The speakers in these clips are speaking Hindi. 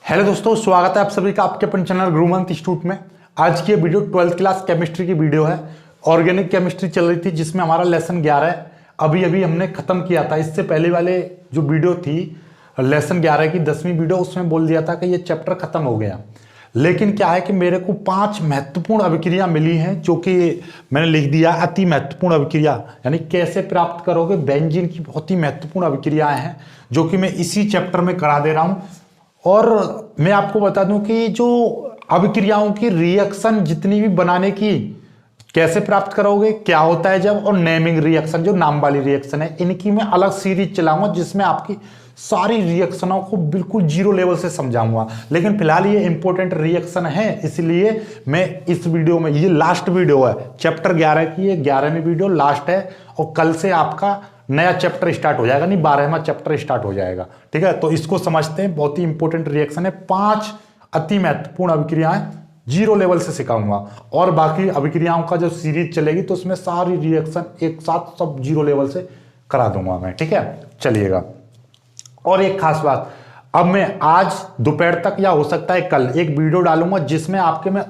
हेलो दोस्तों, स्वागत है आप सभी का आपके अपन चैनल गुरुमंत्र इंस्टीट्यूट में। आज की ये वीडियो 12th क्लास केमिस्ट्री की वीडियो है। ऑर्गेनिक केमिस्ट्री चल रही थी जिसमें हमारा लेसन 11 है। अभी हमने खत्म किया था। इससे पहले वाले जो वीडियो थी लेसन 11 की 10वीं वीडियो, उसमें बोल दिया था कि ये चैप्टर खत्म हो गया। लेकिन क्या है कि मेरे को 5 महत्वपूर्ण अभिक्रिया मिली हैं जो कि मैंने लिख दिया अति महत्वपूर्ण अभिक्रिया, यानी कैसे प्राप्त करोगे बेंजीन की बहुत ही महत्वपूर्ण अभिक्रियाएं हैं जो कि मैं इसी चैप्टर में करा दे रहा हूं। और मैं आपको बता दूं कि जो अभिक्रियाओं की रिएक्शन जितनी भी बनाने की कैसे प्राप्त करोगे, क्या होता है जब, और नेमिंग रिएक्शन जो नाम वाली रिएक्शन है, इनकी मैं अलग सीरीज चलाऊंगा जिसमें आपकी सारी रिएक्शनों को बिल्कुल जीरो लेवल से समझाऊंगा। लेकिन फिलहाल ये इंपॉर्टेंट रिएक्शन है, इसलिए मैं इस वीडियो में, ये लास्ट वीडियो है चैप्टर 11 की, ये 11वीं वीडियो लास्ट है और कल से आपका नया चैप्टर स्टार्ट हो जाएगा, नहीं 12वां चैप्टर स्टार्ट हो जाएगा। ठीक है, तो इसको समझते हैं। बहुत ही इंपॉर्टेंट रिएक्शन है। 5 अति महत्वपूर्ण अभिक्रियाएं जीरो लेवल से सिखाऊंगा और बाकी अभिक्रियाओं का जो सीरीज चलेगी तो उसमें सारी रिएक्शन एक साथ सब जीरो लेवल से करा दूंगा मैं। ठीक है, चलिएगा। और एक खास बात, अब मैं आज दोपहर तक या हो सकता है कल एक वीडियो डालूंगा जिसमें आपके मैं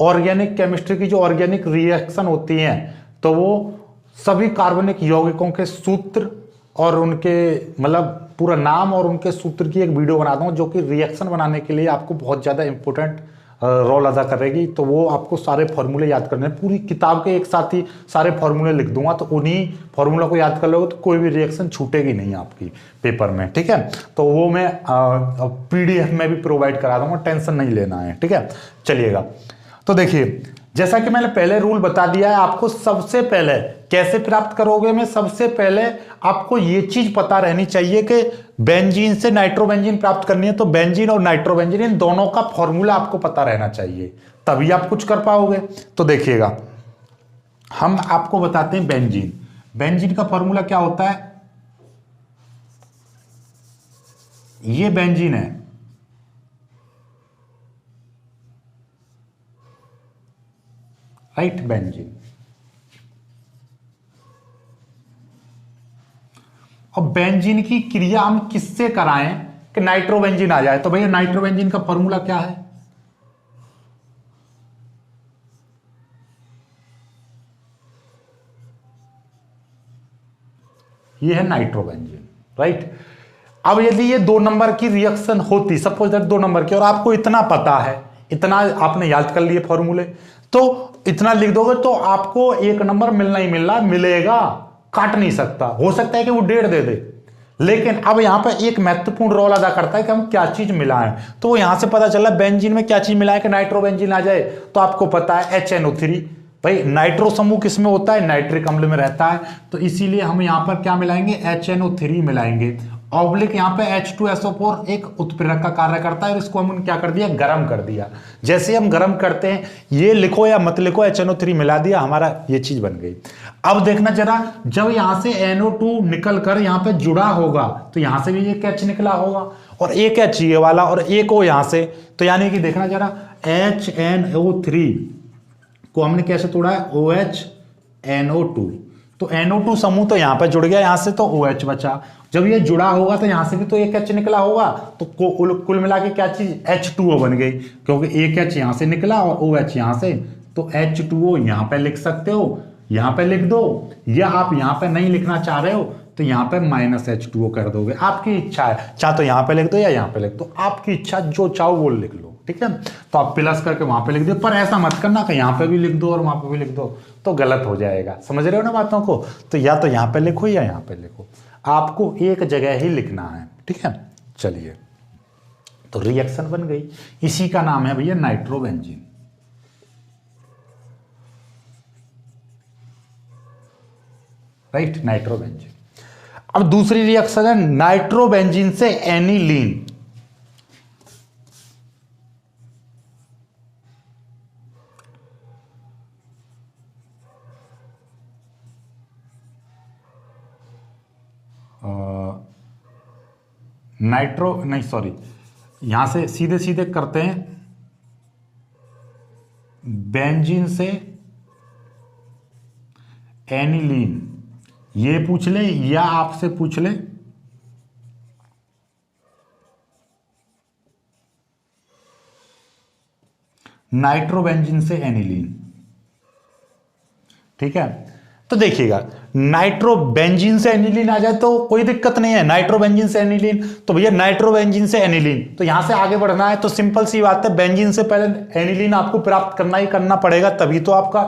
ऑर्गेनिक केमिस्ट्री की जो ऑर्गेनिक रिएक्शन होती हैं तो वो सभी कार्बनिक यौगिकों के सूत्र और उनके मतलब पूरा नाम और उनके सूत्र की एक वीडियो बना दूंगा जो कि रिएक्शन बनाने के लिए आपको बहुत ज़्यादा इंपॉर्टेंट रोल अदा करेगी। तो वो आपको सारे फॉर्मूले याद करने हैं, पूरी किताब के एक साथ ही सारे फॉर्मूले लिख दूंगा, तो उन्हीं फॉर्मूला को याद कर लोगे तो कोई भी रिएक्शन छूटेगी नहीं आपकी पेपर में। ठीक है, तो वो मैं PDF में भी प्रोवाइड करा दूंगा, टेंशन नहीं लेना है। ठीक है, चलिएगा। तो देखिए, जैसा कि मैंने पहले रूल बता दिया है आपको, सबसे पहले कैसे प्राप्त करोगे में सबसे पहले आपको ये चीज पता रहनी चाहिए कि बेंजीन से नाइट्रोबेंजीन प्राप्त करनी है, तो बेंजीन और नाइट्रोबेंजीन इन दोनों का फॉर्मूला आपको पता रहना चाहिए, तभी आप कुछ कर पाओगे। तो देखिएगा, हम आपको बताते हैं बेंजीन। बेंजीन का फॉर्मूला क्या होता है, ये बेंजीन है, राइट, बेंजीन। और बेंजीन की क्रिया हम किससे कराएं कि नाइट्रोबेंजीन आ जाए, तो भैया नाइट्रोबेंजीन का फॉर्मूला क्या है, ये है नाइट्रोबेंजीन, राइट। अब यदि ये 2 नंबर की रिएक्शन होती, सपोज दैट 2 नंबर की, और आपको इतना पता है, इतना आपने याद कर लिए फॉर्मूले, तो इतना लिख दोगे तो आपको 1 नंबर मिलना ही मिलना, मिलेगा, काट नहीं सकता। हो सकता है कि वो 1.5 दे दे, लेकिन अब यहां पर एक महत्वपूर्ण रोल अदा करता है कि हम क्या चीज मिलाएं। तो यहां से पता चला बेंजीन में क्या चीज मिलाएं कि नाइट्रोबेंजीन आ जाए, तो आपको पता है HNO3। भाई नाइट्रो समूह किसमें होता है, नाइट्रिक अम्ल में रहता है, तो इसीलिए हम यहां पर क्या मिलाएंगे, HNO3 मिलाएंगे। ऑब्लिक यहाँ पे H2SO4 एक उत्प्रेरक का कार्य करता है और इसको हमने क्या कर दिया, गर्म कर दिया। जैसे हम गर्म करते हैं, ये लिखो या मत लिखो, HNO3 मिला दिया, हमारा ये चीज बन गई। अब देखना जरा, जब यहां से NO2 निकल कर यहां पे जुड़ा होगा तो यहां से भी एक H निकला होगा और एक H ये वाला और एक O यहां से, तो यानी कि देखना जरा, HNO3 को हमने कैसे तोड़ा है, OH NO2, तो NO2 समूह तो यहां पर जुड़ गया, यहां से तो OH बचा। जब ये जुड़ा होगा तो यहां से भी तो एक H निकला होगा, तो कुल मिला के क्या चीज, H2O बन गई, क्योंकि एक H यहां से निकला और OH यहां से, तो H2O यहां पे लिख सकते हो, यहां पे लिख दो, या आप यहां पे नहीं लिखना चाह रहे हो तो यहां पे -H2O कर दोगे, आपकी इच्छा है, चाहे तो यहां पे लिख दो या यहां पे लिख दो, आपकी इच्छा, जो चाहो वो लिख लो। ठीक है, तो आप प्लस करके वहां पे लिख दो, पर ऐसा मत करना कि यहां पे भी लिख दो और वहां पे भी लिख दो, तो गलत हो जाएगा। समझ रहे हो ना बातों को, तो या तो यहां पे लिखो या यहां पे लिखो, आपको एक जगह ही लिखना है। ठीक है, चलिए, तो रिएक्शन बन गई, इसी का नाम है भैया नाइट्रोबेंजीन, राइट, नाइट्रोबेंजीन। अब दूसरी रिएक्शन है नाइट्रोबेंजीन से एनिलीन। नाइट्रो नहीं, सॉरी, यहां से सीधे सीधे करते हैं, बेंजीन से एनिलीन, ये पूछ ले या आपसे पूछ ले, नाइट्रोबेंजीन से एनिलीन। ठीक है, तो देखिएगा नाइट्रोबेंजीन से एनिलीन आ जाए तो कोई दिक्कत नहीं है, नाइट्रोबेंजीन से एनिलीन, तो भैया नाइट्रोबेंजीन से एनिलीन, तो यहां से आगे बढ़ना है तो सिंपल सी बात है, बेंजीन से पहले एनिलीन आपको प्राप्त करना ही करना पड़ेगा, तभी तो आपका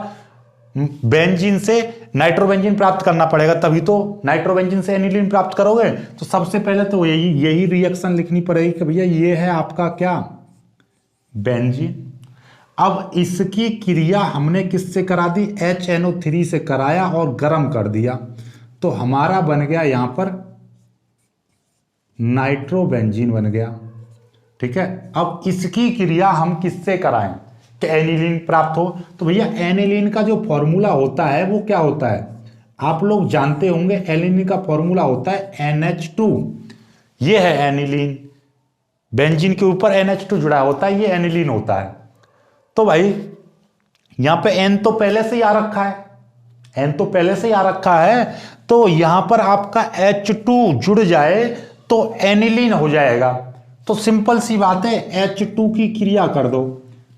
बेंजीन से नाइट्रोबेंजीन प्राप्त करना पड़ेगा, तभी तो नाइट्रोबेंजीन से एनिलीन प्राप्त करोगे। तो सबसे पहले तो यही रिएक्शन लिखनी पड़ेगी कि भैया ये है आपका क्या, बेंजीन। अब इसकी क्रिया हमने किससे करा दी, HNO3 से कराया और गर्म कर दिया, तो हमारा बन गया यहां पर नाइट्रोबेंजीन बन गया। ठीक है, अब इसकी क्रिया हम किससे कराएं कि एनिलीन प्राप्त हो, तो भैया एनिलीन का जो फॉर्मूला होता है वो क्या होता है, आप लोग जानते होंगे, एनिलीन का फॉर्मूला होता है NH2। ये है एनिलीन, बेंजीन के ऊपर NH2 जुड़ा होता है, ये एनिलीन होता है। तो भाई यहां पे N तो पहले से ही आ रखा है, N तो पहले से ही आ रखा है, तो यहां पर आपका H2 जुड़ जाए तो एनिलीन हो जाएगा। तो सिंपल सी बात है, H2 की क्रिया कर दो।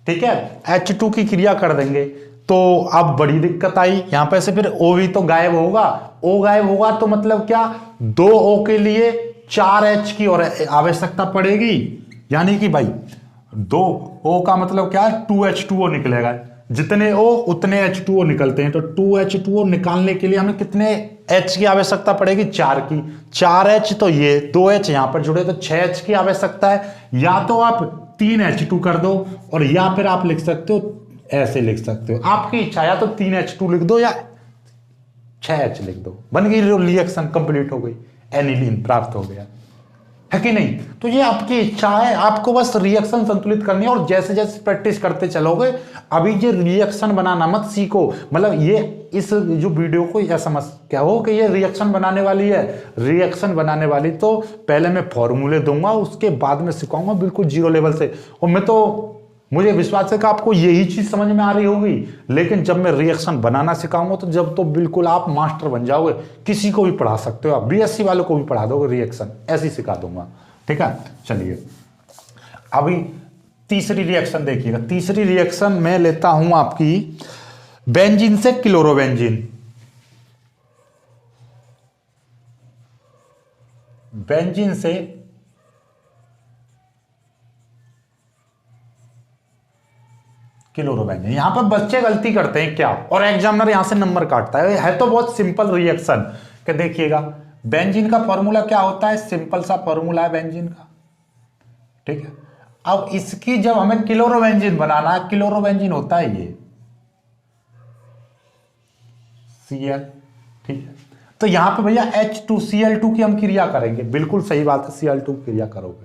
ठीक है, H2 की क्रिया कर देंगे तो अब बड़ी दिक्कत आई, यहां पे से फिर O भी तो गायब होगा, O गायब होगा तो मतलब क्या, 2 O के लिए 4 H की और आवश्यकता पड़ेगी, यानी कि भाई 2 O का मतलब क्या है, 2H2O निकलेगा, जितने O उतने H2O निकलते हैं, तो 2H2O निकालने के लिए हमें कितने H की आवश्यकता पड़ेगी, 4 की, 4H, तो ये 2H यहां पर जुड़े तो 6H की आवश्यकता है। या तो आप 3H2 कर दो और या फिर आप लिख सकते हो, ऐसे लिख सकते हो, आपकी इच्छा, या तो 3H2 लिख दो या 6H लिख दो, बन गई, रिएक्शन कंप्लीट हो गई, एनिलीन प्राप्त हो गया, है कि नहीं। तो ये आपकी इच्छा है, आपको बस रिएक्शन संतुलित करनी है, और जैसे जैसे प्रैक्टिस करते चलोगे, अभी ये रिएक्शन बनाना मत सीखो, मतलब ये इस जो वीडियो को या समझ क्या हो कि ये रिएक्शन बनाने वाली है, रिएक्शन बनाने वाली, तो पहले मैं फॉर्मूले दूंगा, उसके बाद में सिखाऊंगा बिल्कुल 0 लेवल से, और मैं तो, मुझे विश्वास है कि आपको यही चीज समझ में आ रही होगी, लेकिन जब मैं रिएक्शन बनाना सिखाऊंगा तो जब तो बिल्कुल आप मास्टर बन जाओगे, किसी को भी पढ़ा सकते हो, आप BSc वालों को भी पढ़ा दोगे, रिएक्शन ऐसी सिखा दूंगा। ठीक है, चलिए अभी तीसरी रिएक्शन देखिएगा। तीसरी रिएक्शन मैं लेता हूं आपकी बेंजीन से क्लोरोबेंजीन, बेंजीन से क्लोरोबेंजीन। यहां पर बच्चे गलती करते हैं क्या, और एग्जामिनर यहां से नंबर काटता है तो बहुत सिंपल रिएक्शन कि देखिएगा, बेंजीन का फॉर्मूला क्या होता है, सिंपल सा फॉर्मूला है बेंजीन का। ठीक है, अब इसकी जब हमें क्लोरोबेंजीन बनाना है, क्लोरोबेंजीन होता है ये Cl। ठीक है, तो यहां पे भैया H2Cl2 की हम क्रिया करेंगे, बिल्कुल सही बात है, Cl2 क्रिया करोगे,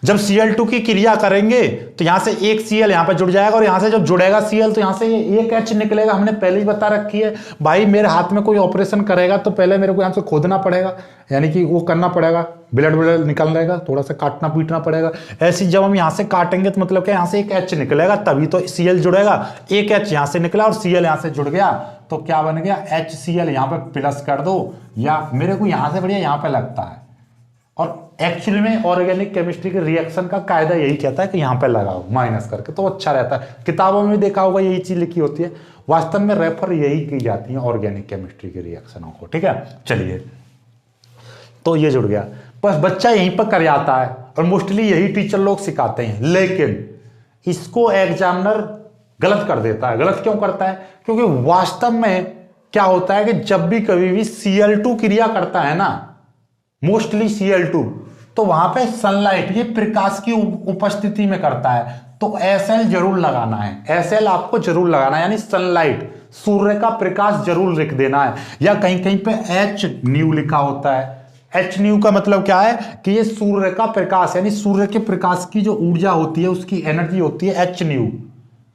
जब Cl2 की क्रिया करेंगे तो यहां से एक Cl यहां पे जुड़ जाएगा, और यहां से जब जुड़ेगा Cl तो यहां से एक H निकलेगा, हमने पहले ही बता रखी है भाई, मेरे हाथ में कोई ऑपरेशन करेगा तो पहले मेरे को यहां से खोदना पड़ेगा, यानी कि वो करना पड़ेगा, ब्लड निकल जाएगा, थोड़ा सा काटना पीटना पड़ेगा, ऐसे जब हम यहां से काटेंगे तो मतलब क्या, यहां से एक H निकलेगा, तभी तो Cl जुड़ेगा, एक H यहां से निकला और Cl यहां से जुड़ गया, तो क्या बन गया, HCl यहां पे प्लस कर दो, या मेरे को यहां से बढ़िया यहां पे लगता है, और एक्चुअली में ऑर्गेनिक केमिस्ट्री के रिएक्शन का कायदा यही कहता है कि यहां पे लगाओ माइनस करके, तो अच्छा रहता है, किताबों में देखा होगा यही चीज लिखी होती है, वास्तव में रेफर यही की जाती है ऑर्गेनिक केमिस्ट्री के रिएक्शनों को। ठीक है, चलिए, तो ये जुड़ गया, बस बच्चा यहीं पर कर जाता है, और मोस्टली यही टीचर लोग सिखाते हैं, लेकिन इसको एग्जामिनर गलत कर देता है। गलत क्यों करता है, क्योंकि वास्तव में क्या होता है कि जब भी कभी भी Cl2 क्रिया करता है ना, मोस्टली Cl2, तो वहां पे सनलाइट, ये प्रकाश की उपस्थिति में करता है, तो Sl जरूर लगाना है, Sl आपको जरूर लगाना है, यानी सनलाइट, सूर्य का प्रकाश जरूर लिख देना है, या कहीं कहीं पे H न्यू लिखा होता है। H न्यू का मतलब क्या है कि ये सूर्य का प्रकाश, यानी सूर्य के प्रकाश की जो ऊर्जा होती है, उसकी एनर्जी होती है H न्यू।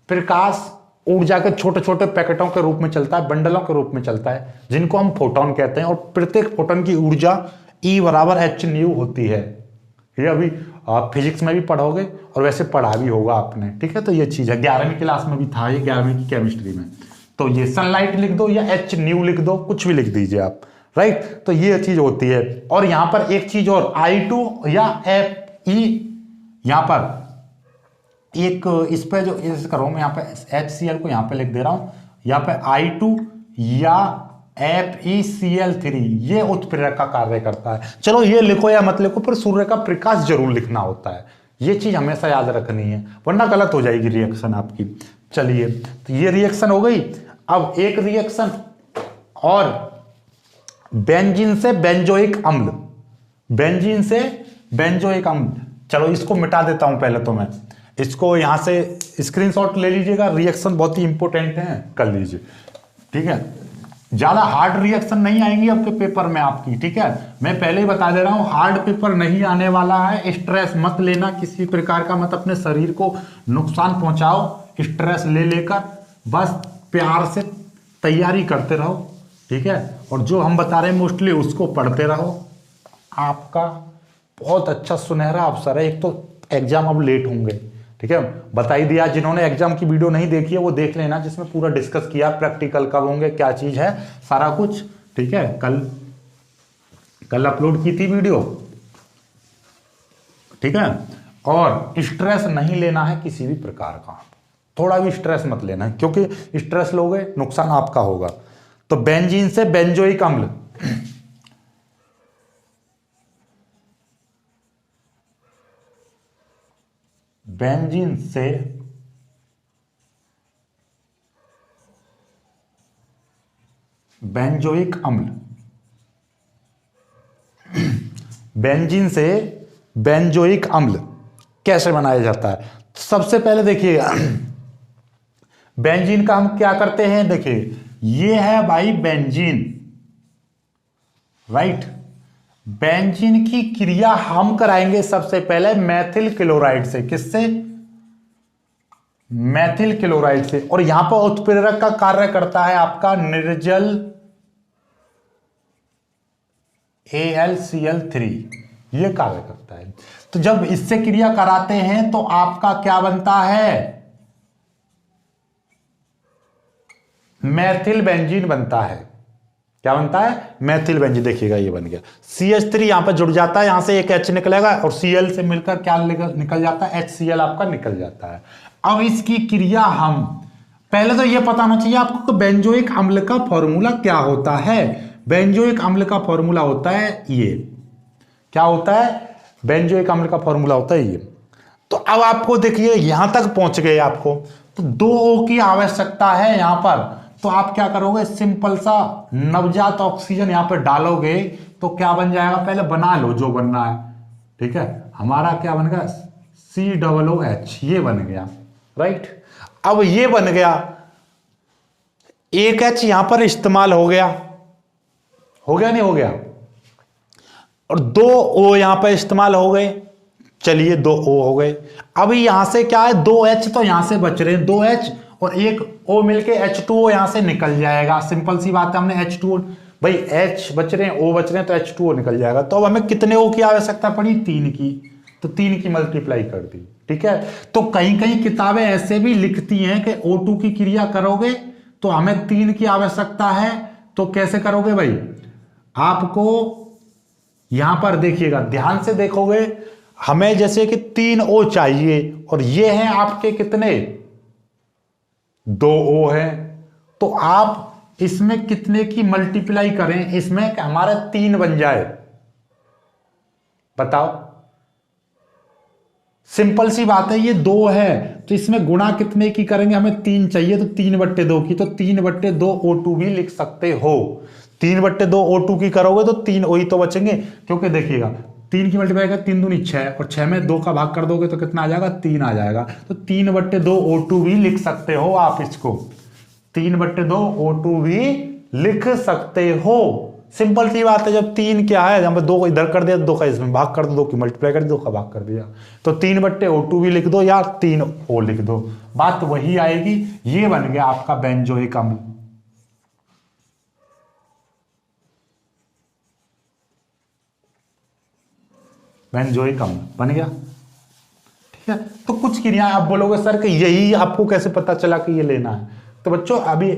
प्रकाश ऊर्जा के छोटे छोटे पैकेटों के रूप में चलता है, बंडलों के रूप में चलता है, जिनको हम फोटोन कहते हैं, और प्रत्येक फोटोन की ऊर्जा E बराबर H न्यू होती है। ये अभी आप फिजिक्स में भी पढ़ोगे और वैसे पढ़ा भी होगा आपने। ठीक है, तो ये चीज है, 11वीं क्लास में भी था ये, 11वीं की केमिस्ट्री में। तो ये सनलाइट लिख दो या H न्यू लिख दो, कुछ भी लिख दीजिए आप, राइट। तो ये चीज होती है। और यहां पर एक चीज और, I2 या FE, यहां पर एक इस पे जो इस करो, मैं यहाँ पे HCl को यहाँ पे लिख दे रहा हूं, यहाँ पे I2 या FeCl3 ये उत्प्रेरक का कार्य करता है। चलो ये लिखो या मत लिखो, पर सूर्य का प्रकाश जरूर लिखना होता है, ये चीज हमेशा याद रखनी है, वरना गलत हो जाएगी रिएक्शन आपकी। चलिए, तो ये रिएक्शन हो गई। अब एक रिएक्शन और बेंजीन से बेंजोइक अम्ल, बेंजीन से बेंजोइक अम्ल। चलो इसको मिटा देता हूं पहले, तो मैं इसको यहां से स्क्रीनशॉट ले लीजिएगा, रिएक्शन बहुत ही इंपॉर्टेंट है, कर लीजिए, ठीक है। ज्यादा हार्ड रिएक्शन नहीं आएंगी आपके पेपर में आपकी, ठीक है। मैं पहले ही बता दे रहा हूं, हार्ड पेपर नहीं आने वाला है। स्ट्रेस मत लेना किसी प्रकार का, मत अपने शरीर को नुकसान पहुंचाओ स्ट्रेस ले लेकर, बस प्यार से तैयारी करते रहो, ठीक है। और जो हम बता रहे हैं मोस्टली उसको पढ़ते रहो, आपका बहुत अच्छा सुनहरा अवसर है। एक तो एग्जाम अब लेट होंगे, ठीक है, बता ही दिया। जिन्होंने एग्जाम की वीडियो नहीं देखी है वो देख लेना, जिसमें पूरा डिस्कस किया प्रैक्टिकल कब होंगे, क्या चीज है, सारा कुछ, ठीक है। कल अपलोड की थी वीडियो, ठीक है। और स्ट्रेस नहीं लेना है किसी भी प्रकार का, थोड़ा भी स्ट्रेस मत लेना है, क्योंकि स्ट्रेस लोगे नुकसान आपका होगा। तो बेंजीन से बेंजोइक अम्ल, बेंजीन से बेंजोइक अम्ल, बेंजीन से बेंजोइक अम्ल कैसे बनाया जाता है? सबसे पहले देखिएगा, बेंजीन का हम क्या करते हैं, देखिए ये है भाई बेंजीन, राइट। बेंजीन की क्रिया हम कराएंगे सबसे पहले मेथिल क्लोराइड से। किससे? मेथिल क्लोराइड से। और यहां पर उत्प्रेरक का कार्य करता है आपका निर्जल AlCl3, ये कार्य करता है। तो जब इससे क्रिया कराते हैं तो आपका क्या बनता है? मेथिल बेंजीन बनता है। क्या बनता है? Methyl benzene. देखिएगा ये बन गया, CH3 यहां पर जुड़ जाता है, यहां से एक H निकलेगा और Cl से मिलकर क्या निकल जाता है? HCl आपका निकल जाता है। अब इसकी क्रिया हम पहले तो ये पता होना चाहिए आपको कि बेंजोइक अम्ल का फॉर्मूला क्या होता है। बेंजोइक अम्ल का फॉर्मूला होता है ये। क्या होता है? बेंजोइक अम्ल का फॉर्मूला होता है ये। तो अब आपको देखिए यहां तक पहुंच गए आपको, तो 2O की आवश्यकता है यहां पर। तो आप क्या करोगे? सिंपल सा नवजात ऑक्सीजन यहां पर डालोगे तो क्या बन जाएगा? पहले बना लो जो बनना है, ठीक है। हमारा क्या बन गया? COOH, ये बन गया, राइट। अब ये बन गया, एक H यहां पर इस्तेमाल हो गया नहीं हो गया? और 2O यहां पर इस्तेमाल हो गए, चलिए 2O हो गए। अब यहां से क्या है? 2H तो यहां से बच रहे हैं, 2H और एक O मिलके H2O यहां से निकल जाएगा। सिंपल सी बात है, हमने H2O, भाई H बच रहे हैं, O बच रहे हैं, तो H2O निकल जाएगा। तो अब हमें कितने O की आवश्यकता पड़ी? 3 की। तो 3 की मल्टीप्लाई कर दी, ठीक है। तो कहीं कहीं किताबें ऐसे भी लिखती हैं कि O2 की क्रिया करोगे तो हमें 3 की आवश्यकता है। तो कैसे करोगे भाई? आपको यहां पर देखिएगा, ध्यान से देखोगे, हमें जैसे कि 3O चाहिए और ये हैं आपके कितने? 2O है। तो आप इसमें कितने की मल्टीप्लाई करें इसमें कि हमारा 3 बन जाए? बताओ, सिंपल सी बात है, ये 2 है तो इसमें गुणा कितने की करेंगे? हमें 3 चाहिए, तो 3/2 की, तो 3/2 O2 भी लिख सकते हो। 3/2 O2 की करोगे तो 3 O ही तो बचेंगे, क्योंकि देखिएगा 3 की मल्टीप्लाई कर 3 दूनी 6 और 6 में 2 का भाग कर दोगे तो कितना आ जाएगा? 3 आ जाएगा। तो 3/2 O2 भी लिख सकते हो आप इसको, 3/2 O2 भी लिख सकते हो। सिंपल सी बात है, जब 3 क्या है, जब 2 को इधर कर दिया, 2 का इसमें भाग कर दो, 2 की मल्टीप्लाई कर 2 का भाग कर दिया, तो 3/O2 भी लिख दो या 3O लिख दो, बात वही आएगी। ये बन गया आपका बेंजोइक अम्ल। बेंजोइक अम्ल बन गया, ठीक है। तो कुछ क्रियाएं आप बोलोगे सर कि यही आपको कैसे पता चला कि ये लेना है? तो बच्चों अभी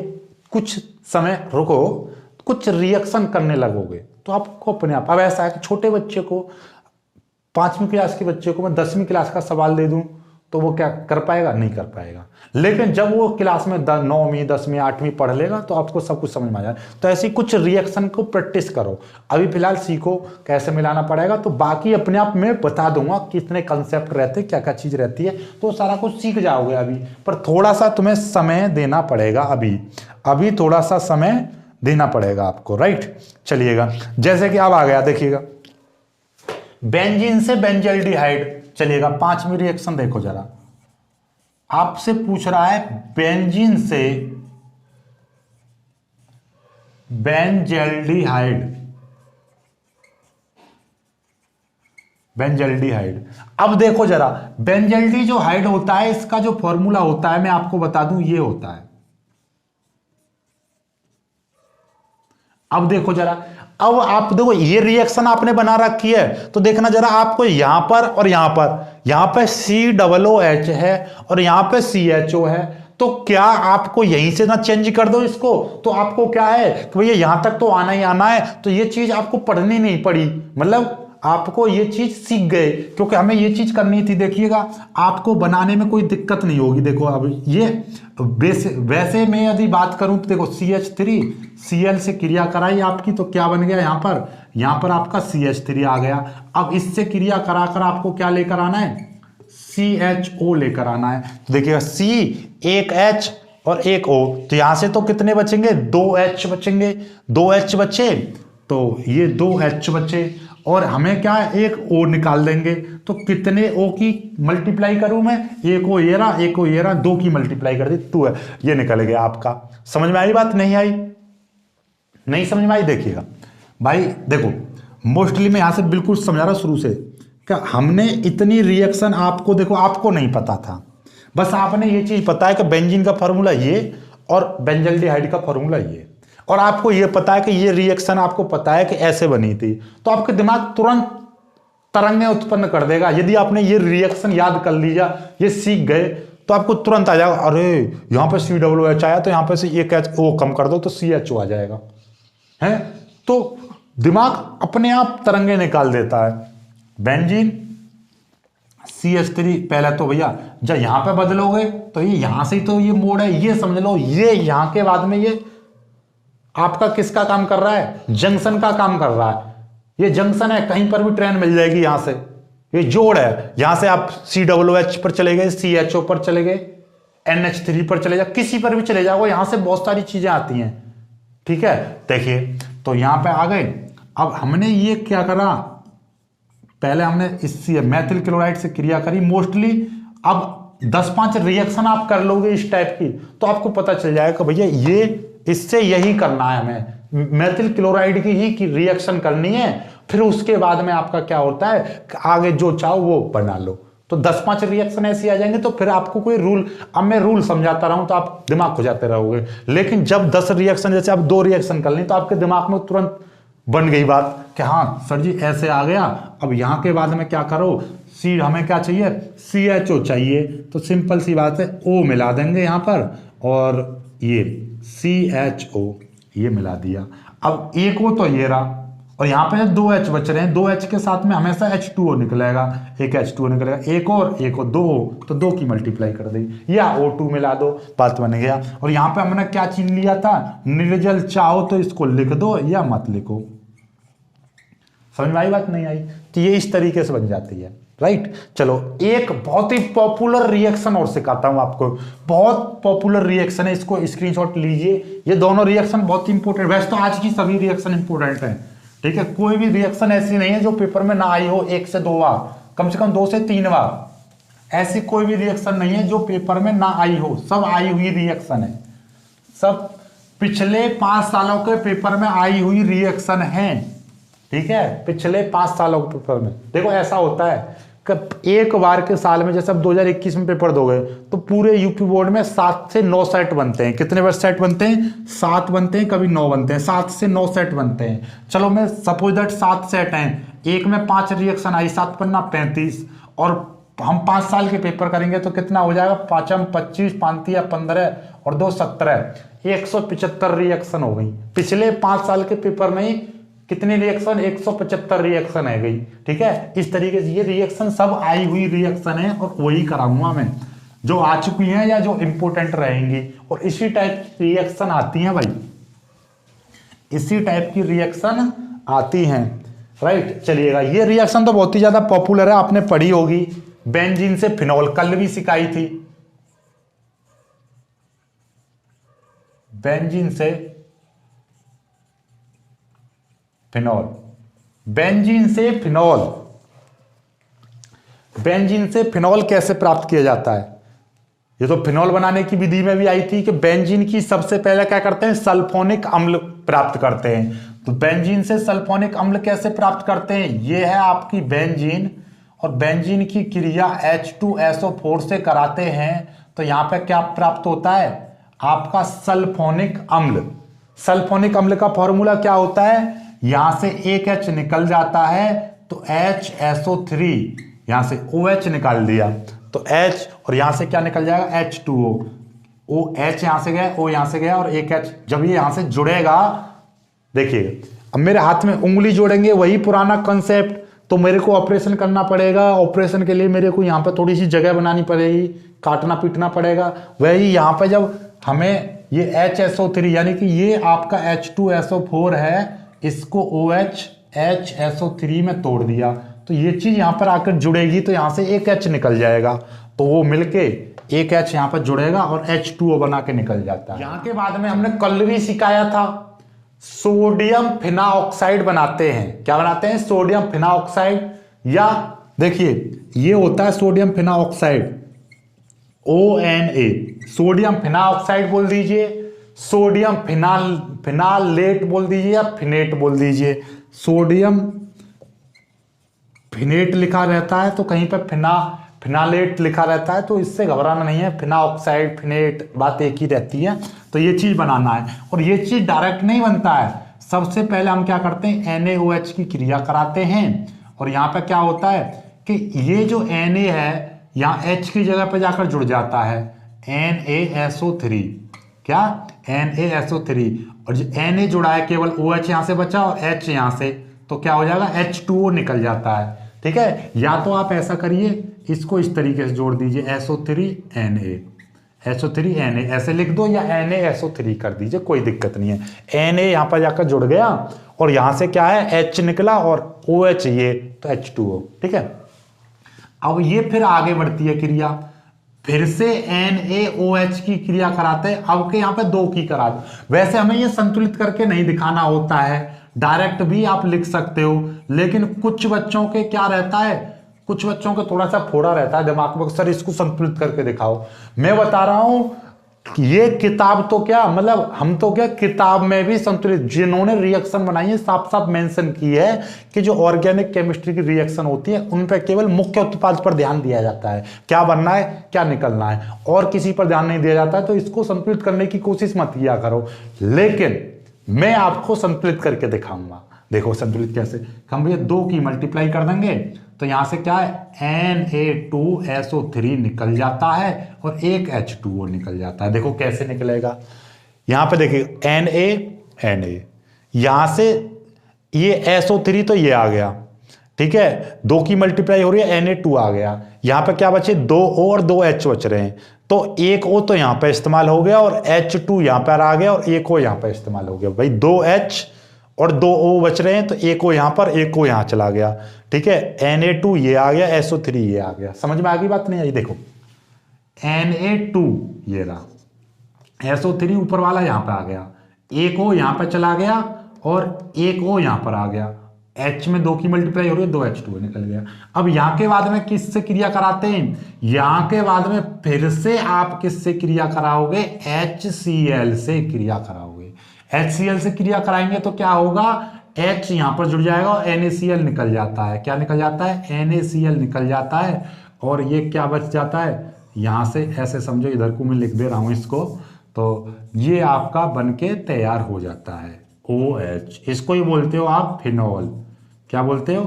कुछ समय रुको, कुछ रिएक्शन करने लगोगे तो आपको अपने आप, अब ऐसा है कि छोटे बच्चे को, 5वीं क्लास के बच्चे को मैं 10वीं क्लास का सवाल दे दूं तो वो क्या कर पाएगा? नहीं कर पाएगा। लेकिन जब वो क्लास में 9वीं 10वीं 8वीं पढ़ लेगा तो आपको सब कुछ समझ में आ जाए। तो ऐसी कुछ रिएक्शन को प्रैक्टिस करो, अभी फिलहाल सीखो कैसे मिलाना पड़ेगा, तो बाकी अपने आप में बता दूंगा कितने कंसेप्ट रहते हैं, क्या क्या चीज रहती है, तो सारा कुछ सीख जाओगे अभी। पर थोड़ा सा तुम्हें समय देना पड़ेगा, अभी थोड़ा सा समय देना पड़ेगा आपको, राइट। चलिएगा, जैसे कि अब आ गया, देखिएगा बेंजीन से बेंजल्डिहाइड। चलिएगा 5वीं रिएक्शन देखो जरा, आपसे पूछ रहा है बेंजीन से बेंजल्डिहाइड। अब देखो जरा, बेंजल्डी जो हाइड होता है, इसका जो फॉर्मूला होता है मैं आपको बता दूं, ये होता है। अब देखो जरा, अब आप देखो ये रिएक्शन आपने बना रखी है, तो देखना जरा, आपको यहां पर और यहां पे COOH है और यहां पे CHO है, तो क्या आपको यहीं से ना चेंज कर दो इसको, तो आपको क्या है कि भैया यहां तक तो आना ही आना है, तो ये चीज आपको पढ़नी नहीं पड़ी, मतलब आपको ये चीज सीख गए, क्योंकि हमें ये चीज करनी थी। देखिएगा आपको बनाने में कोई दिक्कत नहीं होगी। देखो अब ये वैसे मैं यदि बात करूं तो देखो CH3Cl से क्रिया कराई आपकी, तो क्या बन गया यहां पर आपका CH3 आ गया। अब इससे क्रिया कराकर आपको क्या लेकर आना है? CHO लेकर आना है। तो देखिएगा C, एक H और एक O, तो यहां से तो कितने बचेंगे? 2H बचेंगे, 2H बचे, तो ये 2H बचे, और हमें क्या है, एक O निकाल देंगे, तो कितने O की मल्टीप्लाई करूं मैं? एक O ये रहा, 2 की मल्टीप्लाई कर दी, 2 है, ये निकल गया आपका। समझ में आई बात? नहीं आई? नहीं समझ में आई? देखिएगा भाई, देखो मोस्टली मैं यहां से बिल्कुल समझा रहा शुरू से, क्या हमने इतनी रिएक्शन आपको, देखो आपको नहीं पता था, बस आपने ये चीज पता है कि बेंजीन का फॉर्मूला ये और बेंजल्डिहाइड का फॉर्मूला ये, और आपको ये पता है कि ये रिएक्शन आपको पता है कि ऐसे बनी थी, तो आपके दिमाग तुरंत तरंगें उत्पन्न कर देगा। यदि आपने ये रिएक्शन याद कर लिया, ये सीख गए, तो आपको तुरंत आ जाएगा, अरे यहां पे COOH आया तो यहां पे से एक O कम कर दो तो CHO आ जाएगा, है। तो दिमाग अपने आप तरंगे निकाल देता है। बेंजीन CH3, पहले तो भैया जब यहां पे बदलोगे तो ये यहां से ही तो ये मोड़ है, ये समझ लो, ये यहां के बाद में ये आपका किसका काम कर रहा है? जंक्शन का काम कर रहा है। ये जंक्शन है, कहीं पर भी ट्रेन मिल जाएगी यहां से, ये जोड़ है। यहां से आप COOH पर चले गए, CHO पर चले गए, NH3 पर चले जाओ, किसी पर भी चले जाओ, यहां से बहुत सारी चीजें आती हैं, ठीक है। देखिए, तो यहां पे आ गए। अब हमने ये क्या करा, पहले हमने इससे मैथिल क्लोराइड से क्रिया करी मोस्टली। अब 10-5 रिएक्शन आप कर लोगे इस टाइप की, तो आपको पता चल जाएगा कि भैया ये इससे यही करना है, हमें मैथिल क्लोराइड की ही रिएक्शन करनी है। फिर उसके बाद में आपका क्या होता है, आगे जो चाहो वो बना लो। तो 10-5 रिएक्शन ऐसे आ जाएंगे, तो फिर आपको कोई रूल, अब मैं रूल समझाता रहूं तो आप दिमाग खो जाते रहोगे। लेकिन जब 10 रिएक्शन, जैसे आप 2 रिएक्शन कर ली, तो आपके दिमाग में तुरंत बन गई बात कि हाँ सर जी ऐसे आ गया। अब यहां के बाद में क्या करो, हमें क्या चाहिए? CHO चाहिए, तो सिंपल सी बात है, O मिला देंगे यहां पर, और ये CHO ये मिला दिया। अब एक O तो ये रहा, और यहां पे 2H बच रहे हैं, 2H के साथ में हमेशा H2O निकलेगा, एक H2O निकलेगा, एक और 2O, तो 2 की मल्टीप्लाई कर दी, या O2 मिला दो, बात बन गया। और यहां पे हमने क्या चीज लिया था? निर्जल। चाहो तो इसको लिख दो या मत लिखो। समझ में आई बात? नहीं आई? तो ये इस तरीके से बन जाती है, राइट। चलो एक बहुत ही पॉपुलर रिएक्शन और सिखाता हूं आपको, बहुत पॉपुलर रिएक्शन है, इसको स्क्रीनशॉट लीजिए। ये दोनों रिएक्शन बहुत इंपॉर्टेंट, वैसे तो आज की सभी रिएक्शन इंपॉर्टेंट है, ठीक है। कोई भी रिएक्शन ऐसी नहीं है जो पेपर में ना आई हो 1 से 2 बार, कम से कम 2 से 3 बार। ऐसी कोई भी रिएक्शन नहीं है जो पेपर में ना आई हो, सब आई हुई रिएक्शन है, सब पिछले 5 सालों के पेपर में आई हुई रिएक्शन है, ठीक है। पिछले 5 सालों के पेपर में देखो ऐसा होता है कि एक बार के साल में, जैसे अब 2021 में पेपर दोगे तो पूरे यूपी बोर्ड में 7 से 9 सेट बनते हैं। कितने बार सेट बनते हैं? 7 बनते हैं, कभी 9 बनते हैं, 7 से 9 सेट बनते हैं। चलो मैं सपोज दैट 7 सेट हैं, एक में 5 रिएक्शन आई, 7 पन्ना 35, और हम 5 साल के पेपर करेंगे तो कितना हो जाएगा? 5 25, 5 15 और 2 17, 175 रिएक्शन हो गई पिछले 5 साल के पेपर में ही। कितने रिएक्शन, 175 रिएक्शन है गई। ठीक है, इस तरीके से ये रिएक्शन सब आई हुई रिएक्शन है और वही कराऊंगा मैं, जो आ चुकी हैं या जो इंपोर्टेंट रहेंगी। और इसी टाइप की रिएक्शन आती हैं भाई, इसी टाइप की रिएक्शन आती हैं, राइट। चलिएगा, ये रिएक्शन तो बहुत ही ज्यादा पॉपुलर है, आपने पढ़ी होगी, बेंजीन से फिनॉल, कल भी सिखाई थी। बेंजीन से फिनॉल, बेंजीन से फिनॉल, बेंजीन से फिनॉल कैसे प्राप्त किया जाता है? ये तो फिनॉल बनाने की विधि में भी आई थी कि बेंजीन की सबसे पहले क्या करते हैं, सल्फोनिक अम्ल प्राप्त करते हैं। तो बेंजीन से सल्फोनिक अम्ल कैसे प्राप्त करते हैं? ये है आपकी बेंजीन, और बेंजीन की क्रिया H2SO4 से कराते हैं तो यहां पे क्या प्राप्त होता है, आपका सल्फोनिक अम्ल। सल्फोनिक अम्ल का फॉर्मूला क्या होता है, यहां से एक H निकल जाता है तो HSO3, यहां से OH निकाल दिया तो H, और यहां से क्या निकल जाएगा, H2O। H यहां से गया, O यहां से गया, और एक H जब ये यहां से जुड़ेगा, देखिए अब मेरे हाथ में उंगली जोड़ेंगे, वही पुराना कंसेप्ट, तो मेरे को ऑपरेशन करना पड़ेगा। ऑपरेशन के लिए मेरे को यहाँ पे थोड़ी सी जगह बनानी पड़ेगी, काटना पीटना पड़ेगा। वही यहाँ पे जब हमें ये HSO3 यानी कि ये आपका H2SO4 है, इसको OH HSO3 में तोड़ दिया तो ये चीज यहाँ पर आकर जुड़ेगी, तो यहाँ से एक H निकल जाएगा, तो वो मिलके एक H यहाँ पर जुड़ेगा और H2O बना के निकल जाता है। यहाँ के बाद में हमने कल भी सिखाया था, सोडियम फिनाऑक्साइड बनाते हैं। क्या बनाते हैं, सोडियम फिनाऑक्साइड, या देखिए ये होता है सोडियम फिनाऑक्साइड ONA, सोडियम फिनाऑक्साइड बोल दीजिए, सोडियम फिनालेट बोल दीजिए, या फिनेट बोल दीजिए। सोडियम फिनेट लिखा रहता है तो कहीं पर फिनालेट लिखा रहता है, तो इससे घबराना नहीं है, फिनाऑक्साइड फिनेट बात एक ही रहती है। तो ये चीज बनाना है, और ये चीज डायरेक्ट नहीं बनता है, सबसे पहले हम क्या करते हैं, NaOH की क्रिया कराते हैं। और यहाँ पे क्या होता है कि ये जो Na है यहाँ H की जगह पे जाकर जुड़ जाता है, NaSO3, क्या NaSO3, और जो Na जुड़ा है केवल OH यहाँ से बचा और H यहाँ से, तो क्या हो जाएगा, H2O निकल जाता है। ठीक है, या तो आप ऐसा करिए, इसको इस तरीके से जोड़ दीजिए, SO3Na, SO3Na ऐसे लिख दो, या NaSO3 कर दीजिए, कोई दिक्कत नहीं है। Na यहाँ पर जाकर जुड़ गया और यहाँ से क्या है, H निकला और OH ये, तो H2O। ठीक है, अब ये फिर आगे बढ़ती है क्रिया, फिर से NaOH की क्रिया कराते हैं। अब के यहाँ पे 2 की करा दो, वैसे हमें ये संतुलित करके नहीं दिखाना होता है, डायरेक्ट भी आप लिख सकते हो, लेकिन कुछ बच्चों के क्या रहता है, कुछ बच्चों को थोड़ा सा फोड़ा रहता है दिमाग में, सर इसको संतुलित करके दिखाओ। मैं बता रहा हूं ये किताब तो क्या, मतलब हम तो क्या, किताब में भी संतुलित, जिन्होंने रिएक्शन बनाई है साफ साफ मेंशन की है कि जो ऑर्गेनिक केमिस्ट्री की रिएक्शन होती है उन पर केवल मुख्य उत्पाद पर ध्यान दिया जाता है, क्या बनना है क्या निकलना है, और किसी पर ध्यान नहीं दिया जाता है। तो इसको संतुलित करने की कोशिश मत किया करो, लेकिन मैं आपको संतुलित करके दिखाऊंगा। देखो संतुलित कैसे, हम भैया 2 की मल्टीप्लाई कर देंगे तो यहां से क्या है, Na2SO3 निकल जाता है और एक H2O निकल जाता है। देखो कैसे निकलेगा, यहां पे देखिए Na यहां से ये SO3 तो ये आ गया, ठीक है, 2 की मल्टीप्लाई हो रही है, Na2 आ गया, यहां पे क्या बचे, 2O और 2H बच रहे हैं, तो एक O तो यहां पे इस्तेमाल हो गया और H2 यहां पर आ गया और एक O यहां पे इस्तेमाल हो गया। भाई 2H और 2O बच रहे हैं, तो एक O यहां पर, एक O यहां चला गया। ठीक है, Na2 ये आ गया, SO3 ये आ गया। समझ में आ गई बात नहीं आई? देखो Na2 ये रहा, SO3 ऊपर वाला यहां पे आ गया, एक O यहां पे चला गया और एक O यहां पर आ गया, H में 2 की मल्टीप्लाई हो रही है, 2H2 निकल गया। अब यहां के बाद में किससे क्रिया कराते हैं, यहां के बाद में फिर से आप किससे क्रिया कराओगे, HCl से क्रिया कराओगे। HCl से क्रिया कराएंगे तो क्या होगा, H यहां पर जुड़ जाएगा और NaCl निकल जाता है। क्या निकल जाता है, NaCl निकल जाता है, और ये क्या बच जाता है, यहां से ऐसे समझो, इधर को मैं लिख दे रहा हूं इसको, तो ये आपका बनके तैयार हो जाता है OH। इसको ही बोलते हो आप फिनॉल, क्या बोलते हो,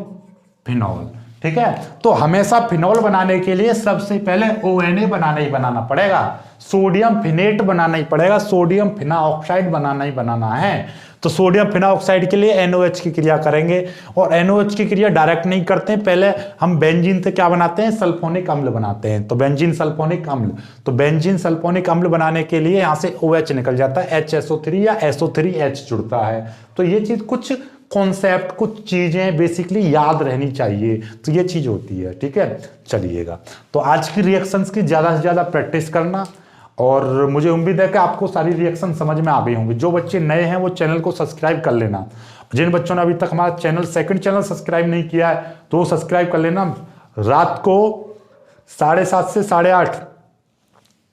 फिनॉल। ठीक है। तो हमेशा फिनॉल बनाने के लिए सबसे पहले ONA बनाना पड़ेगा, सोडियम फिनेट बनाना ही पड़ेगा, सोडियम फिना ऑक्साइड बनाना ही बनाना है। तो सोडियम फिना ऑक्साइड के लिए NOH की क्रिया करेंगे, और NOH की क्रिया डायरेक्ट नहीं करते हैं, पहले हम बेंजीन से क्या बनाते हैं, सल्फोनिक अम्ल बनाते हैं। तो बेंजीन सल्फोनिक अम्ल, तो बेंजीन सल्फोनिक अम्ल बनाने के लिए यहां से OH निकल जाता है, HSO3 या SO3H जुड़ता है। तो ये चीज कुछ कॉन्सेप्ट, कुछ चीजें बेसिकली याद रहनी चाहिए, तो ये चीज होती है, ठीक है। चलिएगा, तो आज की रिएक्शंस की ज्यादा से ज्यादा प्रैक्टिस करना, और मुझे उम्मीद है कि आपको सारी रिएक्शन समझ में आ गई होंगी। जो बच्चे नए हैं वो चैनल को सब्सक्राइब कर लेना, जिन बच्चों ने अभी तक हमारा चैनल सेकंड चैनल सब्सक्राइब नहीं किया है तो सब्सक्राइब कर लेना। रात को 7:30 से 8:30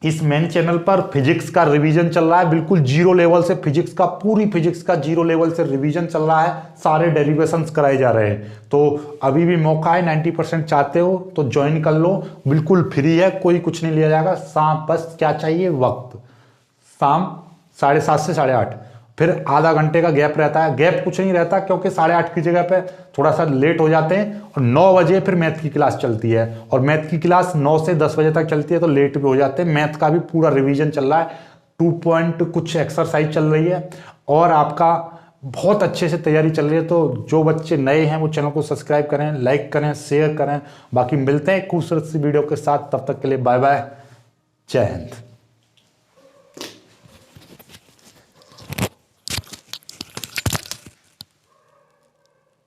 इस मेन चैनल पर फिजिक्स का रिवीजन चल रहा है, बिल्कुल जीरो लेवल से फिजिक्स का, पूरी फिजिक्स का जीरो लेवल से रिवीजन चल रहा है, सारे डेरिवेशंस कराए जा रहे हैं। तो अभी भी मौका है, 90% चाहते हो तो ज्वाइन कर लो, बिल्कुल फ्री है, कोई कुछ नहीं लिया जाएगा। शाम बस क्या चाहिए, वक्त, शाम 7:30 से 8:30, फिर आधा घंटे का गैप रहता है। गैप कुछ नहीं रहता क्योंकि 8:30 की जगह पे थोड़ा सा लेट हो जाते हैं, और 9 बजे फिर मैथ की क्लास चलती है, और मैथ की क्लास 9 से 10 बजे तक चलती है, तो लेट भी हो जाते हैं। मैथ का भी पूरा रिवीजन चल रहा है, 2 पॉइंट कुछ एक्सरसाइज चल रही है, और आपका बहुत अच्छे से तैयारी चल रही है। तो जो बच्चे नए हैं वो चैनल को सब्सक्राइब करें, लाइक करें, शेयर करें। बाकी मिलते हैं खूबसूरत सी वीडियो के साथ, तब तक के लिए बाय बाय, जय हिंद।